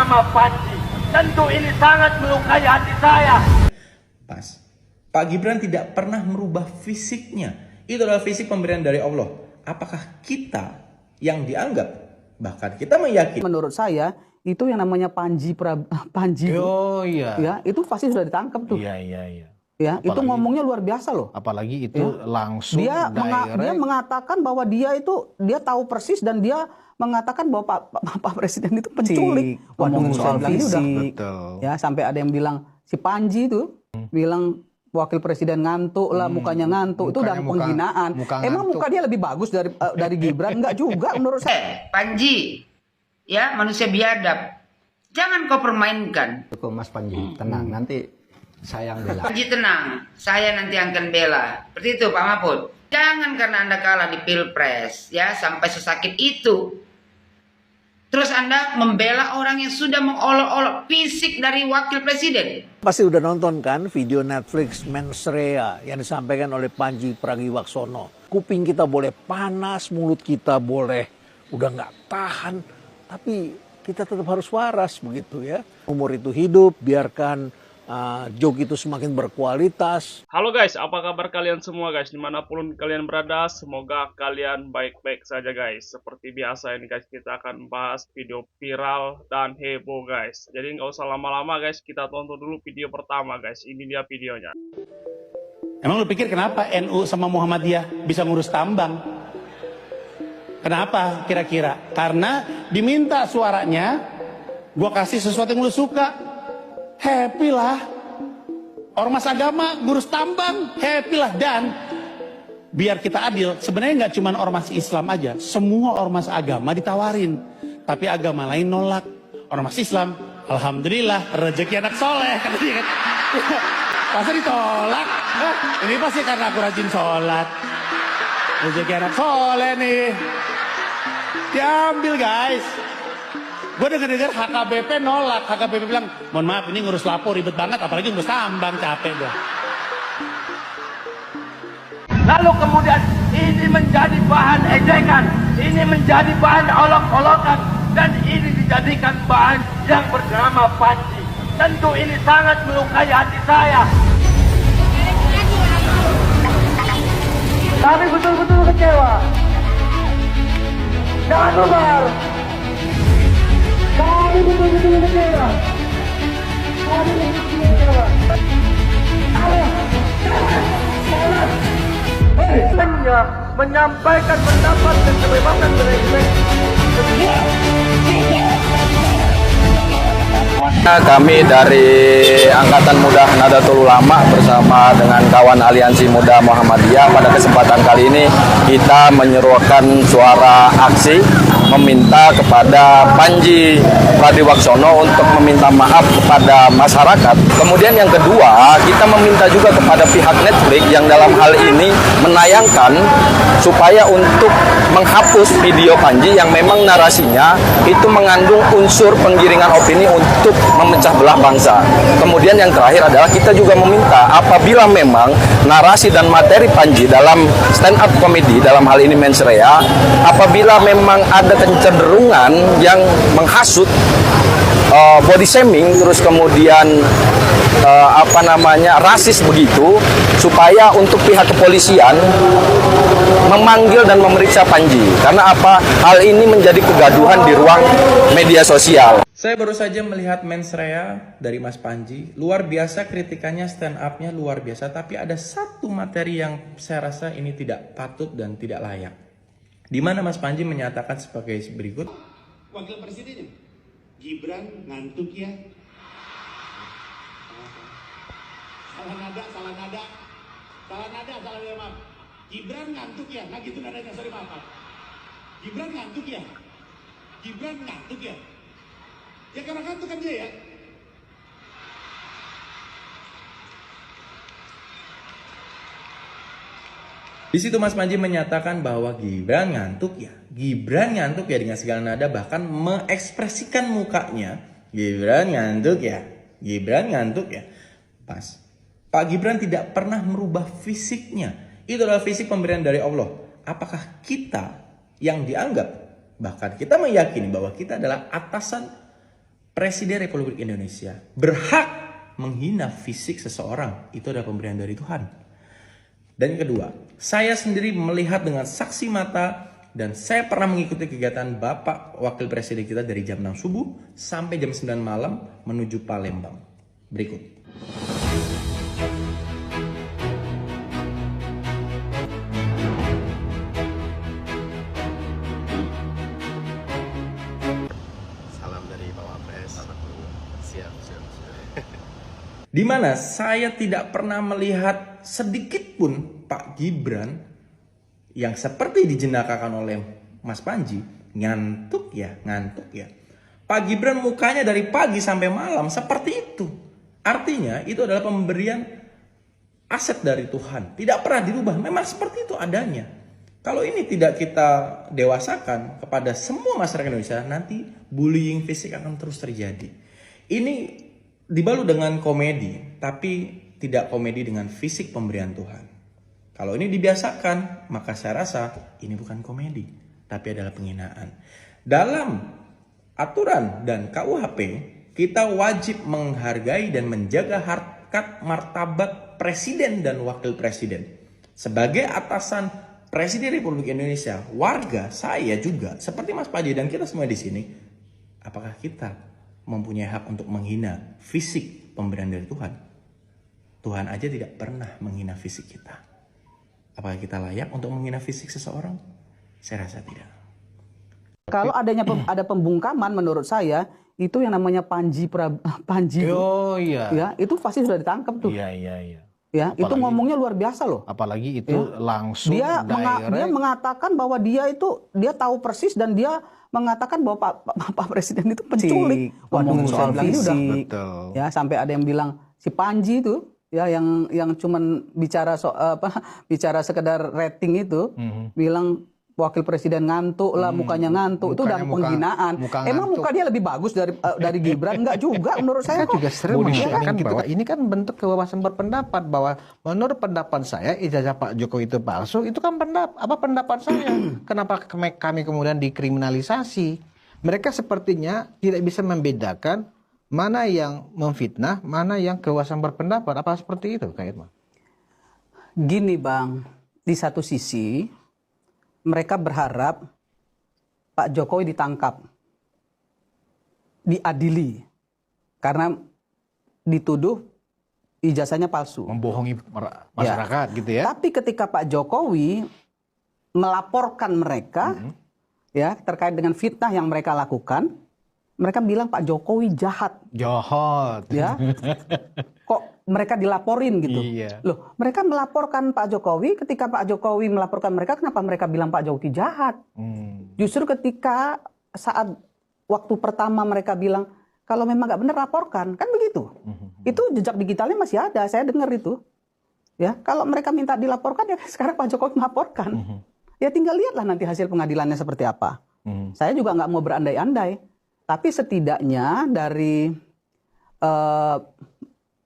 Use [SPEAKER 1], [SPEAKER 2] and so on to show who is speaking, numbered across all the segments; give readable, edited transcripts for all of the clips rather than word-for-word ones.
[SPEAKER 1] bernama Panji. Tentu ini sangat melukai hati saya.
[SPEAKER 2] Pas. Pak Gibran tidak pernah merubah fisiknya. Itu adalah fisik pemberian dari Allah. Apakah kita yang dianggap, bahkan kita meyakini?
[SPEAKER 3] Menurut saya itu yang namanya Panji Panji.
[SPEAKER 4] Oh iya.
[SPEAKER 3] Ya, itu pasti sudah ditangkap tuh.
[SPEAKER 4] Iya.
[SPEAKER 3] Ya, itu ngomongnya luar biasa loh.
[SPEAKER 4] Apalagi itu langsung
[SPEAKER 3] Dia
[SPEAKER 4] direct.
[SPEAKER 3] mengatakan bahwa dia tahu persis dan dia mengatakan bahwa Pak Presiden itu penculik. Waduh, saya bilang ini udah.
[SPEAKER 4] Betul.
[SPEAKER 3] Ya, sampai ada yang bilang si Panji itu bilang wakil presiden ngantuk lah, mukanya ngantuk. Itu udah penghinaan. Emang muka dia lebih bagus dari Gibran? Enggak juga menurut saya.
[SPEAKER 5] Panji, ya manusia biadab. Jangan kau permainkan.
[SPEAKER 6] Mas Panji, tenang, nanti saya yang bela.
[SPEAKER 5] Panji tenang, saya nanti akan bela. Seperti itu Pak Mahfud. Jangan karena Anda kalah di Pilpres, ya sampai sesakit itu. Terus Anda membela orang yang sudah mengolok-olok fisik dari wakil presiden.
[SPEAKER 7] Pasti udah nonton kan video Netflix Mens Rea yang disampaikan oleh Panji Pragiwaksono. Kuping kita boleh panas, mulut kita boleh udah nggak tahan, tapi kita tetap harus waras begitu ya. Umur itu hidup, biarkan joke itu semakin berkualitas.
[SPEAKER 8] Halo guys, apa kabar kalian semua guys? Dimanapun kalian berada, semoga kalian baik-baik saja guys. Seperti biasa ini guys, kita akan bahas video viral dan heboh guys. Jadi nggak usah lama-lama guys, kita tonton dulu video pertama guys. Ini dia videonya.
[SPEAKER 9] Emang lu pikir kenapa NU sama Muhammadiyah bisa ngurus tambang? Kenapa kira-kira? Karena diminta suaranya, gua kasih sesuatu yang lu suka. Happy lah. Ormas agama ngurus tambang, happy lah. Dan biar kita adil, sebenarnya nggak cuma ormas Islam aja, semua ormas agama ditawarin, tapi agama lain nolak. Ormas Islam, alhamdulillah rezeki anak soleh, kata dia kan. Masa ditolak? Ini pasti karena aku rajin sholat. Rezeki anak soleh nih, diambil guys. Gue denger-denger HKBP nolak. HKBP bilang, mohon maaf ini ngurus lapor ribet banget, apalagi ngurus tambang, capek gue.
[SPEAKER 1] Lalu kemudian ini menjadi bahan ejekan, ini menjadi bahan olok-olokan, dan ini dijadikan bahan yang bernama Panji. Tentu ini sangat melukai hati saya. Kami betul-betul kecewa. Jangan bubar. Kami betul-betul kecewa. Kami betul-betul kecewa. Hanya menyampaikan pendapat dan kebebasan berekspresi.
[SPEAKER 10] Kami dari Angkatan Muda Nahdlatul Ulama bersama dengan kawan Aliansi Muda Muhammadiyah pada kesempatan kali ini kita menyerukan suara aksi meminta kepada Panji Pragiwaksono untuk meminta maaf kepada masyarakat. Kemudian yang kedua, kita meminta juga kepada pihak Netflix yang dalam hal ini menayangkan supaya untuk menghapus video Panji yang memang narasinya itu mengandung unsur penggiringan opini untuk memecah belah bangsa. Kemudian yang terakhir adalah kita juga meminta apabila memang narasi dan materi Panji dalam stand up comedy dalam hal ini Mens Rea, apabila memang ada kecenderungan yang menghasut body shaming, terus kemudian rasis begitu, supaya untuk pihak kepolisian memanggil dan memeriksa Panji. Karena apa? Hal ini menjadi kegaduhan di ruang media sosial.
[SPEAKER 2] Saya baru saja melihat Mens Rea dari Mas Panji. Luar biasa kritikannya, stand up-nya luar biasa. Tapi ada satu materi yang saya rasa ini tidak patut dan tidak layak. Di mana Mas Panji menyatakan sebagai berikut.
[SPEAKER 9] Wakil Presiden, Gibran ngantuk ya. Salah nada, maaf. Gibran ngantuk ya, nah gitu nadanya, sorry maaf. Gibran ngantuk ya. Ya karena ngantuk kan dia ya.
[SPEAKER 2] Di situ Mas Panji menyatakan bahwa Gibran ngantuk ya dengan segala nada, bahkan mengekspresikan mukanya. Gibran ngantuk ya. Pas. Pak Gibran tidak pernah merubah fisiknya. Itu adalah fisik pemberian dari Allah. Apakah kita yang dianggap, bahkan kita meyakini bahwa kita adalah atasan Presiden Republik Indonesia berhak menghina fisik seseorang. Itu adalah pemberian dari Tuhan. Dan yang kedua, saya sendiri melihat dengan saksi mata dan saya pernah mengikuti kegiatan Bapak Wakil Presiden kita dari jam 6 subuh sampai jam 9 malam menuju Palembang. Berikut. Di mana saya tidak pernah melihat sedikit pun Pak Gibran yang seperti dijenakakan oleh Mas Panji, ngantuk ya. Pak Gibran mukanya dari pagi sampai malam seperti itu. Artinya itu adalah pemberian aset dari Tuhan. Tidak pernah dirubah, memang seperti itu adanya. Kalau ini tidak kita dewasakan kepada semua masyarakat Indonesia, nanti bullying fisik akan terus terjadi. Ini dibalut dengan komedi, tapi tidak komedi dengan fisik pemberian Tuhan. Kalau ini dibiasakan, maka saya rasa ini bukan komedi, tapi adalah penghinaan. Dalam aturan dan KUHP, kita wajib menghargai dan menjaga harkat martabat presiden dan wakil presiden. Sebagai atasan Presiden Republik Indonesia, warga, saya juga, seperti Mas Panji dan kita semua di sini, apakah kita mempunyai hak untuk menghina fisik pemberian dari Tuhan? Tuhan aja tidak pernah menghina fisik kita. Apakah kita layak untuk menghina fisik seseorang? Saya rasa tidak.
[SPEAKER 3] Kalau ada pembungkaman menurut saya, itu yang namanya Panji.
[SPEAKER 4] Oh iya.
[SPEAKER 3] Ya, itu pasti sudah ditangkap tuh.
[SPEAKER 4] Iya.
[SPEAKER 3] Ya, itu ngomongnya luar biasa loh.
[SPEAKER 4] Apalagi itu langsung
[SPEAKER 3] dia mengatakan bahwa dia tahu persis dan dia mengatakan bahwa Pak Presiden itu penculik.
[SPEAKER 4] Ngomong soal
[SPEAKER 3] ini udah
[SPEAKER 4] betul.
[SPEAKER 3] Ya, sampai ada yang bilang si Panji itu ya yang cuman bicara bicara sekedar rating itu bilang wakil presiden ngantuk lah, mukanya ngantuk, itu udah penghinaan. Emang muka dia lebih bagus dari Gibran? Enggak juga menurut saya.
[SPEAKER 6] Juga sering menyampaikan bahwa ini kan bentuk kebebasan berpendapat, bahwa menurut pendapat saya ijazah Pak Jokowi itu palsu. Itu kan pendapat saya. Kenapa kami kemudian dikriminalisasi? Mereka sepertinya tidak bisa membedakan mana yang memfitnah, mana yang kebebasan berpendapat. Apa seperti itu, Kak Irma?
[SPEAKER 3] Gini Bang, di satu sisi mereka berharap Pak Jokowi ditangkap, diadili, karena dituduh ijazahnya palsu.
[SPEAKER 4] Membohongi masyarakat gitu ya.
[SPEAKER 3] Tapi ketika Pak Jokowi melaporkan mereka ya terkait dengan fitnah yang mereka lakukan, mereka bilang Pak Jokowi jahat. Ya. Kok mereka dilaporin gitu.
[SPEAKER 4] Iya.
[SPEAKER 3] Loh, mereka melaporkan Pak Jokowi, ketika Pak Jokowi melaporkan mereka, kenapa mereka bilang Pak Jokowi jahat? Justru ketika saat waktu pertama mereka bilang, kalau memang nggak benar laporkan, kan begitu. Itu jejak digitalnya masih ada, saya dengar itu. Ya, kalau mereka minta dilaporkan, ya sekarang Pak Jokowi melaporkan. Ya tinggal lihatlah nanti hasil pengadilannya seperti apa. Saya juga nggak mau berandai-andai. Tapi setidaknya dari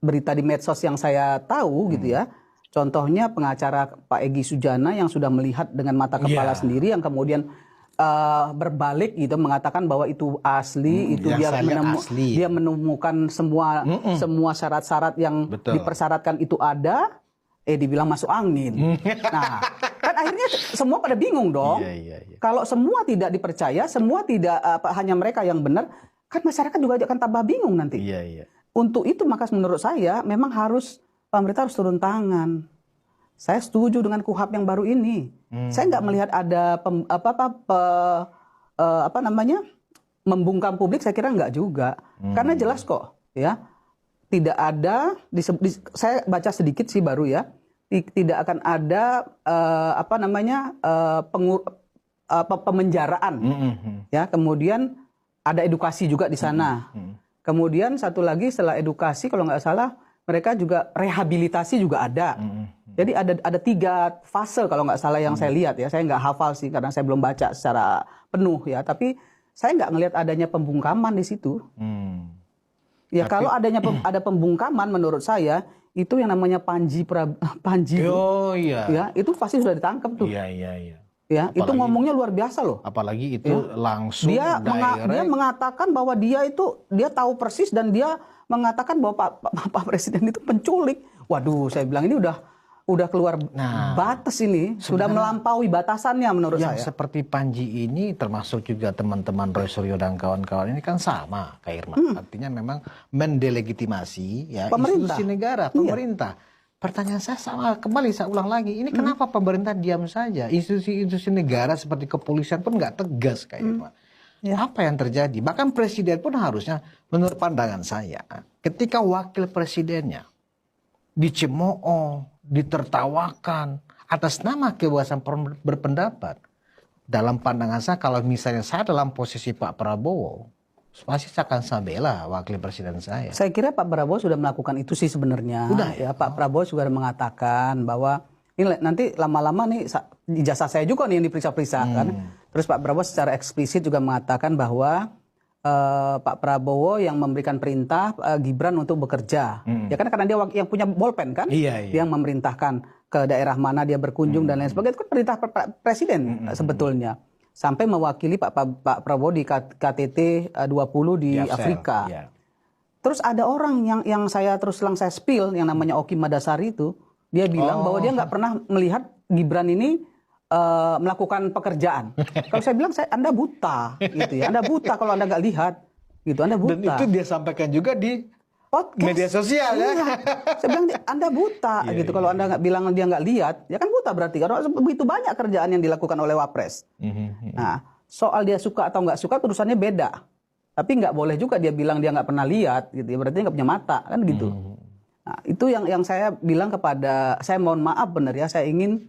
[SPEAKER 3] berita di medsos yang saya tahu gitu ya, contohnya pengacara Pak Egy Sujana yang sudah melihat dengan mata kepala sendiri, yang kemudian berbalik gitu mengatakan bahwa itu asli, itu dia menemukan semua syarat-syarat yang dipersyaratkan itu ada, dibilang masuk angin. Nah, kan akhirnya semua pada bingung dong. Kalau semua tidak dipercaya, semua tidak hanya mereka yang benar, kan masyarakat juga akan tambah bingung nanti. Untuk itu maka menurut saya memang pemerintah harus turun tangan. Saya setuju dengan KUHP yang baru ini. Saya nggak melihat ada membungkam publik, saya kira nggak juga. Karena jelas kok ya. Tidak ada, saya baca sedikit sih baru ya, tidak akan ada pemenjaraan, ya. Kemudian ada edukasi juga di sana. Kemudian satu lagi setelah edukasi, kalau nggak salah, mereka juga rehabilitasi juga ada. Jadi ada 3 fase kalau nggak salah yang saya lihat ya. Saya nggak hafal sih karena saya belum baca secara penuh ya. Tapi saya nggak ngelihat adanya pembungkaman di situ. Ya, kalau ada pembungkaman menurut saya itu yang namanya Panji.
[SPEAKER 4] Oh iya.
[SPEAKER 3] Ya, itu pasti sudah ditangkap tuh.
[SPEAKER 4] Iya.
[SPEAKER 3] Ya, itu ngomongnya luar biasa loh.
[SPEAKER 4] Apalagi itu langsung
[SPEAKER 3] Dia
[SPEAKER 4] direct.
[SPEAKER 3] mengatakan bahwa dia tahu persis dan dia mengatakan bahwa Pak Presiden itu penculik. Waduh, saya bilang ini udah keluar batas ini, sudah melampaui batasannya menurut
[SPEAKER 6] yang
[SPEAKER 3] saya.
[SPEAKER 6] seperti Panji ini termasuk juga teman-teman Roy Suryo dan kawan-kawan ini kan sama kayak Irma. Artinya memang mendelegitimasi ya
[SPEAKER 3] Pemerintah.
[SPEAKER 6] institusi negara, pemerintah. Pertanyaan saya sama kembali, saya ulang lagi. Ini kenapa pemerintah diam saja? Institusi-institusi negara seperti kepolisian pun nggak tegas kayak Irma. Apa yang terjadi? Bahkan presiden pun harusnya, menurut pandangan saya, ketika wakil presidennya dicemooh, ditertawakan atas nama kebebasan berpendapat, dalam pandangan saya, kalau misalnya saya dalam posisi Pak Prabowo, pasti akan saya bela wakil presiden saya.
[SPEAKER 3] Saya kira Pak Prabowo sudah melakukan itu sih sebenarnya.
[SPEAKER 6] Sudah
[SPEAKER 3] ya. Pak Prabowo juga mengatakan bahwa ini nanti lama-lama nih ijazah saya juga nih yang diperiksa-periksa kan. Terus Pak Prabowo secara eksplisit juga mengatakan bahwa Pak Prabowo yang memberikan perintah Gibran untuk bekerja. Ya kan karena dia yang punya bolpen kan. Dia yang memerintahkan ke daerah mana dia berkunjung dan lain sebagainya. Itu kan perintah Presiden sebetulnya. Sampai mewakili Pak Prabowo di KTT 20 di Afrika. Terus ada orang yang saya terus terang saya spill yang namanya Oki Madasari itu, dia bilang bahwa dia nggak pernah melihat Gibran ini melakukan pekerjaan. Kalau saya bilang Anda buta gitu ya. Anda buta kalau Anda nggak lihat gitu. Anda buta.
[SPEAKER 6] Dan itu dia sampaikan juga di
[SPEAKER 3] podcast,
[SPEAKER 6] media sosial ya.
[SPEAKER 3] Saya bilang Anda buta gitu. Kalau Anda nggak bilang dia nggak lihat, ya kan buta berarti. Karena begitu banyak kerjaan yang dilakukan oleh Wapres. Nah, soal dia suka atau nggak suka urusannya beda. Tapi nggak boleh juga dia bilang dia nggak pernah lihat gitu. Berarti dia nggak punya mata kan gitu. Nah, itu yang saya bilang saya mohon maaf benar ya. Saya ingin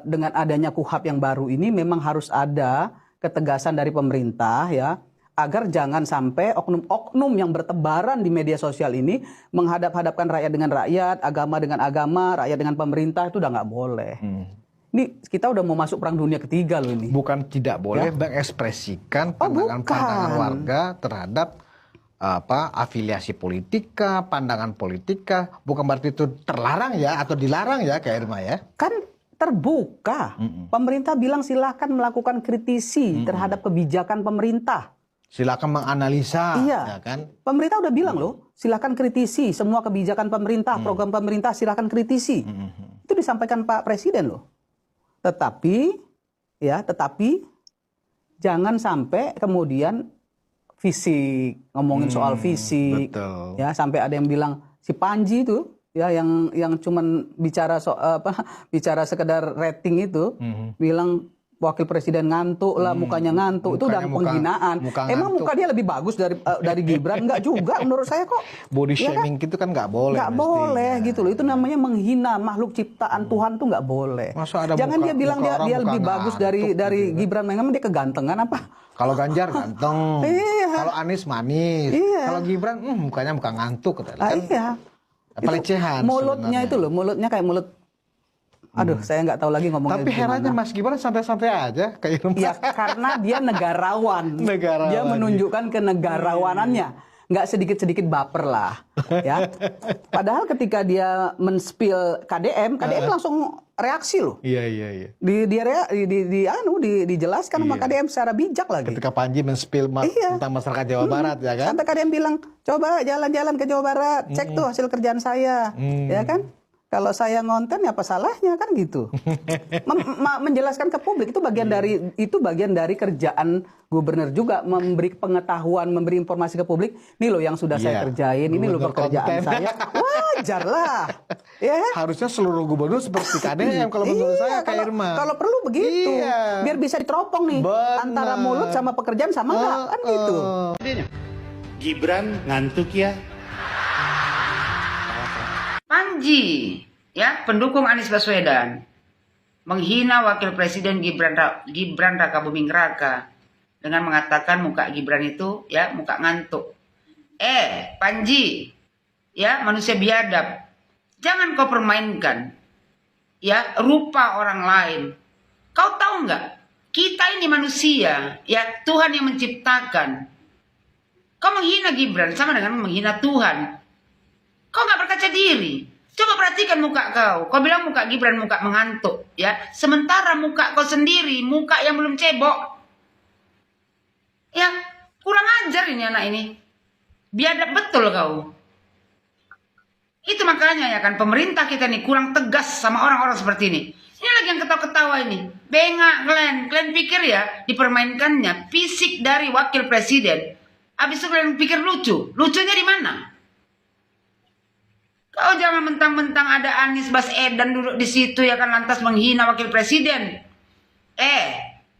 [SPEAKER 3] dengan adanya KUHAP yang baru ini memang harus ada ketegasan dari pemerintah ya. Agar jangan sampai oknum-oknum yang bertebaran di media sosial ini menghadap-hadapkan rakyat dengan rakyat, agama dengan agama, rakyat dengan pemerintah, itu udah nggak boleh. Ini kita udah mau masuk perang dunia ketiga loh ini.
[SPEAKER 6] Bukan tidak boleh mengekspresikan pandangan-pandangan warga terhadap afiliasi politika, pandangan politika, bukan berarti itu terlarang ya atau dilarang ya Kak Irma ya.
[SPEAKER 3] Kan terbuka. Pemerintah bilang silakan melakukan kritisi terhadap kebijakan pemerintah.
[SPEAKER 6] Silakan menganalisa, ya kan?
[SPEAKER 3] Pemerintah udah bilang loh, silakan kritisi semua kebijakan pemerintah, program pemerintah silakan kritisi. Itu disampaikan Pak Presiden loh. Tetapi jangan sampai kemudian fisik, ngomongin soal fisik, ya sampai ada yang bilang si Panji itu, ya yang cuman bicara bicara sekedar rating itu, bilang wakil presiden ngantuk lah, mukanya ngantuk, itu udah penghinaan. Emang muka dia lebih bagus dari Gibran? Enggak juga menurut saya kok.
[SPEAKER 6] Body shaming itu kan nggak boleh.
[SPEAKER 3] Nggak boleh gitu loh. Itu namanya menghina makhluk ciptaan Tuhan tuh nggak boleh. Jangan dia bilang dia lebih bagus dari Gibran. Memang dia kegantengan apa?
[SPEAKER 6] Kalau Ganjar ganteng, kalau Anies manis, kalau Gibran mukanya muka ngantuk.
[SPEAKER 3] Iya.
[SPEAKER 6] Pelecehan.
[SPEAKER 3] Mulutnya itu loh, mulutnya kayak mulut. Aduh, saya nggak tahu lagi ngomongnya.
[SPEAKER 6] Tapi herannya Mas Gibran santai-santai aja kayak Irma.
[SPEAKER 3] Ya, karena dia negarawan. Dia menunjukkan kenegarawanannya. Nggak sedikit-sedikit baper lah. Ya. Padahal ketika dia men-spill KDM langsung reaksi loh.
[SPEAKER 6] Iya.
[SPEAKER 3] Dijelaskan sama KDM secara bijak lagi.
[SPEAKER 6] Ketika Panji men-spill tentang masyarakat Jawa Barat ya kan.
[SPEAKER 3] Sampai KDM bilang, coba jalan-jalan ke Jawa Barat, cek tuh hasil kerjaan saya. Ya kan? Kalau saya ngonten ya apa salahnya kan gitu. Menjelaskan ke publik itu bagian dari kerjaan gubernur juga, memberi pengetahuan, memberi informasi ke publik. Ini loh yang sudah saya kerjain, ini loh pekerjaan saya. Wajar lah. Ya.
[SPEAKER 6] Harusnya seluruh gubernur seperti KDM kalau menurut saya Kak Irma.
[SPEAKER 3] Kalau perlu begitu. Biar bisa diteropong nih. Antara mulut sama pekerjaan sama enggak kan gitu.
[SPEAKER 9] Gibran ngantuk ya.
[SPEAKER 5] Panji, ya, pendukung Anies Baswedan, menghina Wakil Presiden Gibran Rakabuming Raka dengan mengatakan muka Gibran itu, ya, muka ngantuk. Panji, ya, manusia biadab, jangan kau permainkan, ya, rupa orang lain. Kau tahu nggak? Kita ini manusia, ya, Tuhan yang menciptakan. Kau menghina Gibran sama dengan menghina Tuhan. Kau nggak berkaca diri. Coba perhatikan muka kau. Kau bilang muka Gibran muka mengantuk, ya. Sementara muka kau sendiri muka yang belum cebok. Ya, kurang ajar ini anak ini. Biadab betul kau. Itu makanya ya kan pemerintah kita nih kurang tegas sama orang-orang seperti ini. Ini lagi yang ketawa-ketawa ini. Bengak kalian pikir ya dipermainkannya fisik dari wakil presiden. Habis itu kalian pikir lucu. Lucunya di mana? Kau jangan mentang-mentang ada Anies Baswedan duduk di situ ya kan lantas menghina wakil presiden.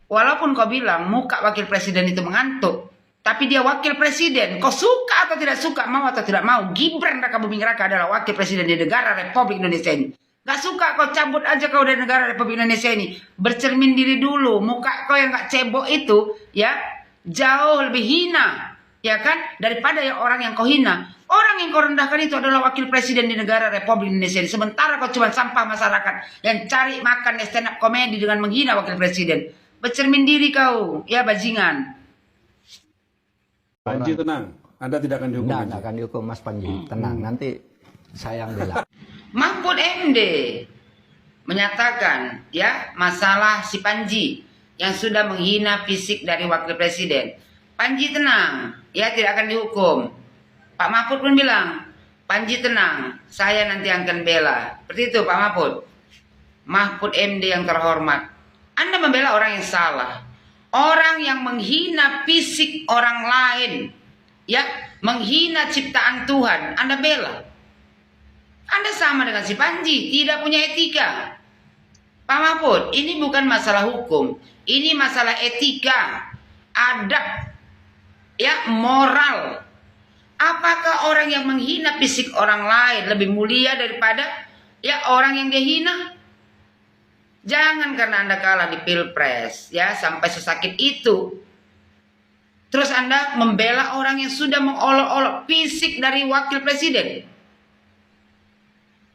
[SPEAKER 5] Walaupun kau bilang muka wakil presiden itu mengantuk, tapi dia wakil presiden. Kau suka atau tidak suka, mau atau tidak mau, Gibran Raka Buming Raka adalah wakil presiden di negara Republik Indonesia ini. Gak suka kau cabut aja kau dari negara Republik Indonesia ini. Bercermin diri dulu, muka kau yang gak cebok itu ya jauh lebih hina, ya kan, daripada yang orang yang kau hina. Orang yang kau rendahkan itu adalah wakil presiden di negara Republik Indonesia ini. Sementara kau cuma sampah masyarakat yang cari makan stand up komedi dengan menghina wakil presiden. Bercermin diri kau, ya bajingan.
[SPEAKER 11] Panji tenang, Anda tidak akan dihukum.
[SPEAKER 12] Tidak akan dihukum Mas Panji, tenang. Nanti saya yang bela.
[SPEAKER 5] Mahfud MD menyatakan ya masalah si Panji yang sudah menghina fisik dari wakil presiden. Panji tenang, ya tidak akan dihukum. Pak Mahfud pun bilang, Panji tenang, saya nanti akan bela. Seperti itu Pak Mahfud. Mahfud MD yang terhormat. Anda membela orang yang salah. Orang yang menghina fisik orang lain. Ya, menghina ciptaan Tuhan. Anda bela. Anda sama dengan si Panji. Tidak punya etika. Pak Mahfud, ini bukan masalah hukum. Ini masalah etika. Adab. Ya, moral. Apakah orang yang menghina fisik orang lain lebih mulia daripada ya orang yang dia hina? Jangan karena Anda kalah di Pilpres ya sampai sesakit itu. Terus Anda membela orang yang sudah mengolok-olok fisik dari wakil presiden.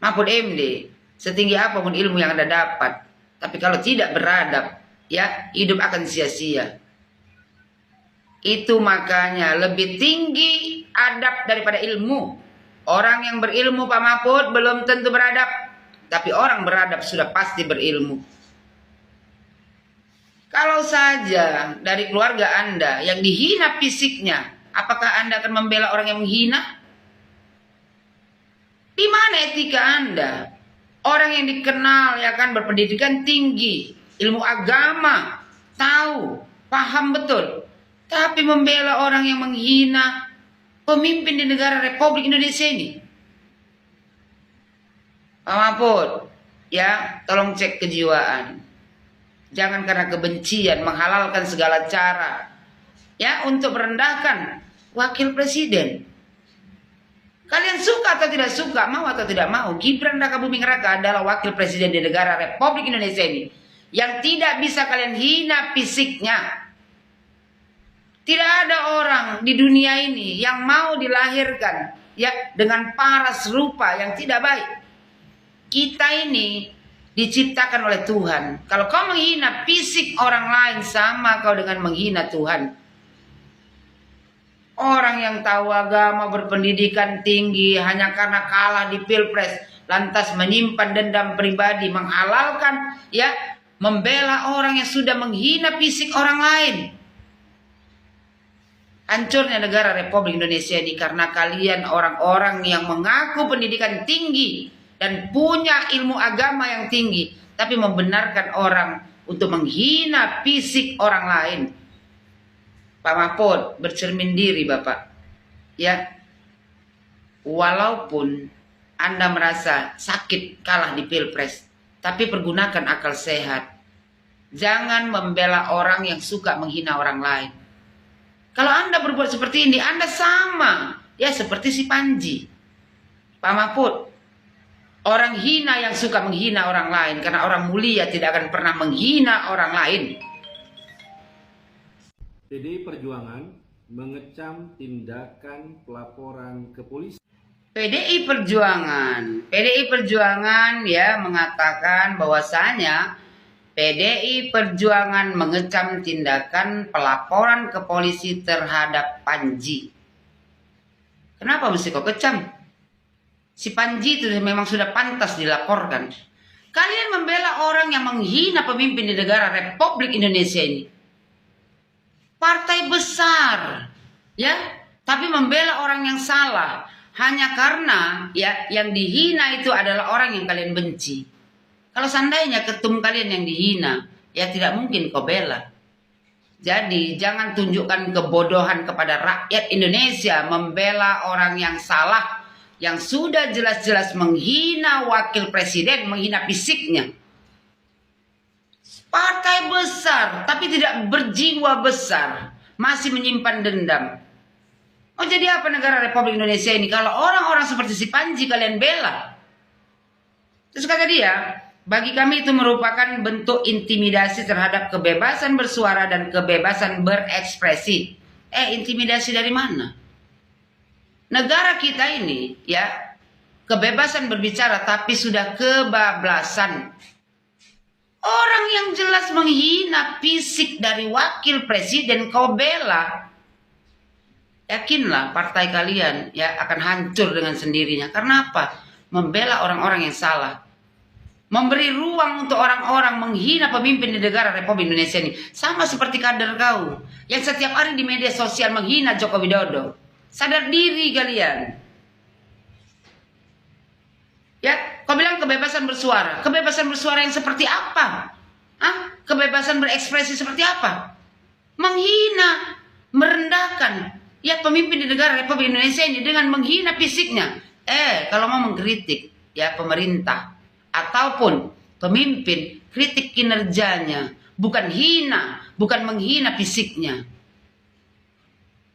[SPEAKER 5] Mahfud MD, setinggi apapun ilmu yang Anda dapat, tapi kalau tidak beradab, ya hidup akan sia-sia. Itu makanya lebih tinggi adab daripada ilmu. Orang yang berilmu Pak Mahfud belum tentu beradab. Tapi orang beradab sudah pasti berilmu. Kalau saja dari keluarga Anda yang dihina fisiknya, apakah Anda akan membela orang yang menghina? Di mana etika Anda? Orang yang dikenal ya kan berpendidikan tinggi, ilmu agama, tahu, paham betul. Tapi membela orang yang menghina pemimpin di negara Republik Indonesia ini. Pak Mahfud, ya tolong cek kejiwaan. Jangan karena kebencian menghalalkan segala cara ya untuk merendahkan wakil presiden. Kalian suka atau tidak suka, mau atau tidak mau, Gibran Raka Buming Raka adalah wakil presiden di negara Republik Indonesia ini yang tidak bisa kalian hina fisiknya. Tidak ada orang di dunia ini yang mau dilahirkan ya dengan paras rupa yang tidak baik. Kita ini diciptakan oleh Tuhan. Kalau kau menghina fisik orang lain sama kau dengan menghina Tuhan. Orang yang tahu agama berpendidikan tinggi hanya karena kalah di Pilpres lantas menyimpan dendam pribadi, menghalalkan ya membela orang yang sudah menghina fisik orang lain. Hancurnya negara Republik Indonesia ini karena kalian orang-orang yang mengaku pendidikan tinggi dan punya ilmu agama yang tinggi, tapi membenarkan orang untuk menghina fisik orang lain. Pak Mahfud, bercermin diri Bapak. Ya, walaupun Anda merasa sakit kalah di Pilpres, tapi pergunakan akal sehat. Jangan membela orang yang suka menghina orang lain. Kalau Anda berbuat seperti ini, Anda sama ya seperti si Panji. Pak Mahfud, orang hina yang suka menghina orang lain, karena orang mulia tidak akan pernah menghina orang lain.
[SPEAKER 11] PDI Perjuangan mengecam tindakan pelaporan ke polisi.
[SPEAKER 5] PDI Perjuangan ya mengatakan bahwasanya PDI Perjuangan mengecam tindakan pelaporan ke polisi terhadap Panji. Kenapa mesti kau kecam? Si Panji itu memang sudah pantas dilaporkan. Kalian membela orang yang menghina pemimpin di negara Republik Indonesia ini. Partai besar, ya, tapi membela orang yang salah hanya karena ya yang dihina itu adalah orang yang kalian benci. Kalau seandainya ketum kalian yang dihina, ya tidak mungkin kau bela. Jadi jangan tunjukkan kebodohan kepada rakyat Indonesia membela orang yang salah, yang sudah jelas-jelas menghina wakil presiden, menghina fisiknya. Partai besar, tapi tidak berjiwa besar, masih menyimpan dendam. Oh jadi apa negara Republik Indonesia ini kalau orang-orang seperti si Panji kalian bela? Terus kata dia, bagi kami itu merupakan bentuk intimidasi terhadap kebebasan bersuara dan kebebasan berekspresi. Intimidasi dari mana? Negara kita ini ya kebebasan berbicara tapi sudah kebablasan. Orang yang jelas menghina fisik dari wakil presiden kau bela. Yakinlah partai kalian ya akan hancur dengan sendirinya. Karena apa? Membela orang-orang yang salah. Memberi ruang untuk orang-orang menghina pemimpin di negara Republik Indonesia ini. Sama seperti kader kau yang setiap hari di media sosial menghina Joko Widodo. Sadar diri kalian. Ya, kau bilang kebebasan bersuara. Kebebasan bersuara yang seperti apa? Kebebasan berekspresi seperti apa? Menghina, merendahkan ya pemimpin di negara Republik Indonesia ini dengan menghina fisiknya. Kalau mau mengkritik ya pemerintah ataupun pemimpin, kritik kinerjanya, bukan hina, bukan menghina fisiknya.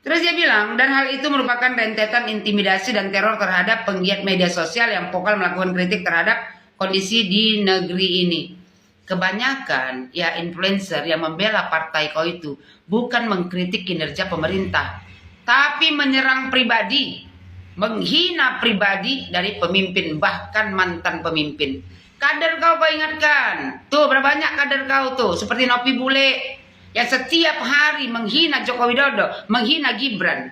[SPEAKER 5] Terus dia bilang, dan hal itu merupakan rentetan intimidasi dan teror terhadap penggiat media sosial yang vokal melakukan kritik terhadap kondisi di negeri ini. Kebanyakan ya influencer yang membela partai kau itu bukan mengkritik kinerja pemerintah, tapi menyerang pribadi, menghina pribadi dari pemimpin, bahkan mantan pemimpin. Kader kau ingatkan, tuh berapa banyak kader kau tuh, seperti Nopi Bule, yang setiap hari menghina Joko Widodo, menghina Gibran.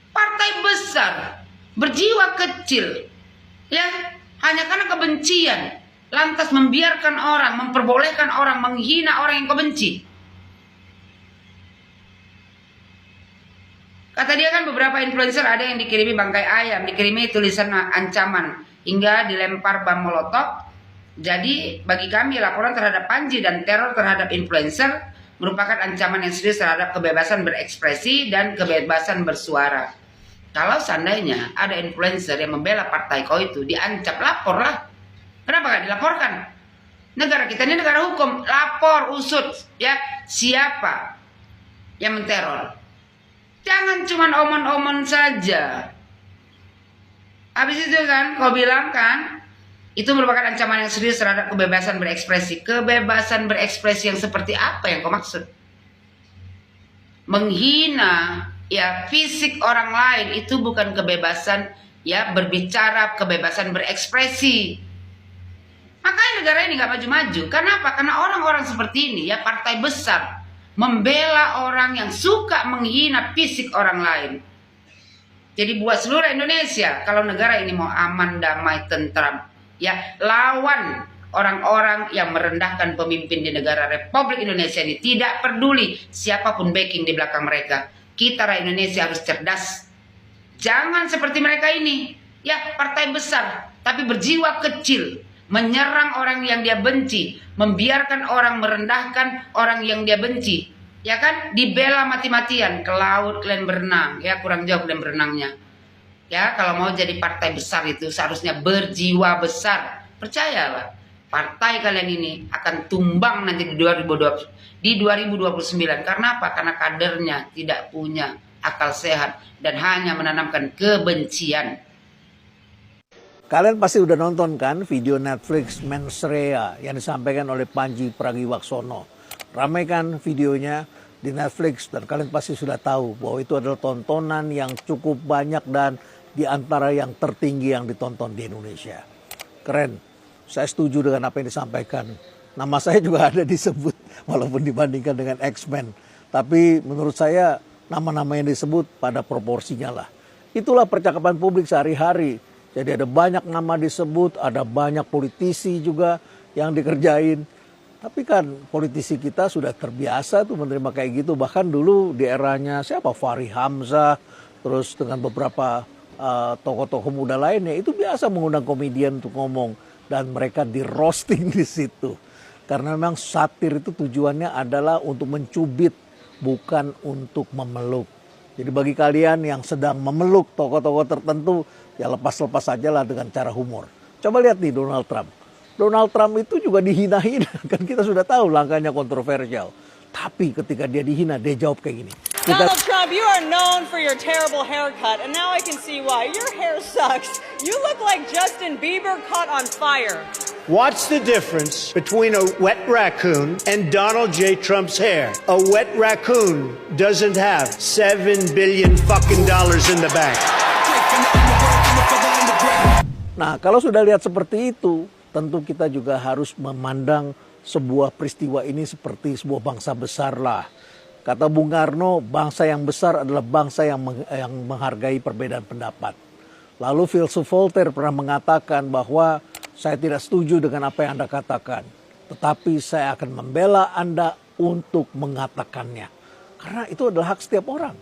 [SPEAKER 5] Partai besar, berjiwa kecil, ya hanya karena kebencian, lantas membiarkan orang, memperbolehkan orang menghina orang yang kau benci. Kata dia kan beberapa influencer ada yang dikirimi bangkai ayam, dikirimi tulisan ancaman, hingga dilempar bom molotov. Jadi bagi kami laporan terhadap Panji dan teror terhadap influencer merupakan ancaman yang serius terhadap kebebasan berekspresi dan kebebasan bersuara. Kalau seandainya ada influencer yang membela partai kau itu diancam, laporlah. Kenapa gak dilaporkan? Negara kita ini negara hukum, lapor, usut ya siapa yang menteror. Jangan cuma omon-omon saja. Habis itu kan kau bilang kan itu merupakan ancaman yang serius terhadap kebebasan berekspresi. Kebebasan berekspresi yang seperti apa yang kau maksud? Menghina ya fisik orang lain itu bukan kebebasan ya berbicara, kebebasan berekspresi. Makanya negara ini gak maju-maju. Kenapa? Karena orang-orang seperti ini ya partai besar membela orang yang suka menghina fisik orang lain. Jadi buat seluruh Indonesia, kalau negara ini mau aman, damai, tentram, ya lawan orang-orang yang merendahkan pemimpin di negara Republik Indonesia ini. Tidak peduli siapapun backing di belakang mereka. Kita rakyat Indonesia harus cerdas. Jangan seperti mereka ini, ya partai besar tapi berjiwa kecil, menyerang orang yang dia benci, membiarkan orang merendahkan orang yang dia benci. Ya kan, dibela mati-matian, ke laut kalian berenang, ya kurang jauh kalian berenangnya. Ya kalau mau jadi partai besar itu seharusnya berjiwa besar. Percayalah, partai kalian ini akan tumbang nanti di 2029. Karena apa? Karena kadernya tidak punya akal sehat dan hanya menanamkan kebencian.
[SPEAKER 7] Kalian pasti udah nonton kan video Netflix Mensrea yang disampaikan oleh Panji Pragiwaksono. Ramaikan videonya di Netflix dan kalian pasti sudah tahu bahwa itu adalah tontonan yang cukup banyak dan di antara yang tertinggi yang ditonton di Indonesia. Keren. Saya setuju dengan apa yang disampaikan. Nama saya juga ada disebut walaupun dibandingkan dengan X-Men. Tapi menurut saya nama-nama yang disebut pada proporsinya lah. Itulah percakapan publik sehari-hari. Jadi ada banyak nama disebut, ada banyak politisi juga yang dikerjain. Tapi kan politisi kita sudah terbiasa tuh menerima kayak gitu. Bahkan dulu di eranya siapa, Fahri Hamzah, terus dengan beberapa tokoh-tokoh muda lainnya, itu biasa mengundang komedian untuk ngomong. Dan mereka di roasting di situ. Karena memang satir itu tujuannya adalah untuk mencubit, bukan untuk memeluk. Jadi bagi kalian yang sedang memeluk tokoh-tokoh tertentu, ya lepas-lepas aja lah dengan cara humor. Coba lihat nih Donald Trump. Donald Trump itu juga dihina-hina, kan kita sudah tahu langkahnya kontroversial. Tapi ketika dia dihina, dia jawab kayak gini.
[SPEAKER 13] Donald Trump, you are known for your terrible haircut, and now I can see why. Your hair sucks. You look like Justin Bieber caught on fire.
[SPEAKER 14] What's the difference between a wet raccoon and Donald J. Trump's hair? A wet raccoon doesn't have $7 billion fucking in the bank.
[SPEAKER 7] Nah, kalau sudah lihat seperti itu, tentu kita juga harus memandang sebuah peristiwa ini seperti sebuah bangsa besar lah. Kata Bung Karno, bangsa yang besar adalah bangsa yang menghargai perbedaan pendapat. Lalu filsuf Voltaire pernah mengatakan bahwa saya tidak setuju dengan apa yang Anda katakan, tetapi saya akan membela Anda untuk mengatakannya. Karena itu adalah hak setiap orang.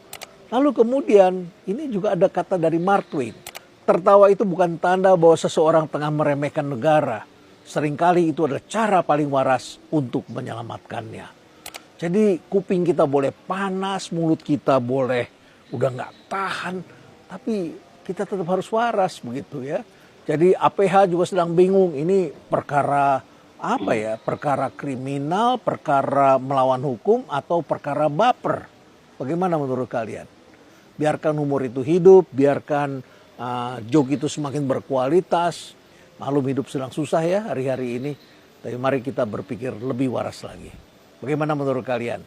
[SPEAKER 7] Lalu kemudian ini juga ada kata dari Mark Twain. Tertawa itu bukan tanda bahwa seseorang tengah meremehkan negara. Seringkali itu adalah cara paling waras untuk menyelamatkannya. Jadi kuping kita boleh panas, mulut kita boleh udah nggak tahan, tapi kita tetap harus waras begitu ya. Jadi APH juga sedang bingung, ini perkara apa ya? Perkara kriminal, perkara melawan hukum, atau perkara baper. Bagaimana menurut kalian? Biarkan humor itu hidup, biarkan joke itu semakin berkualitas. Maklum hidup sedang susah ya hari-hari ini. Tapi mari kita berpikir lebih waras lagi. Bagaimana menurut kalian?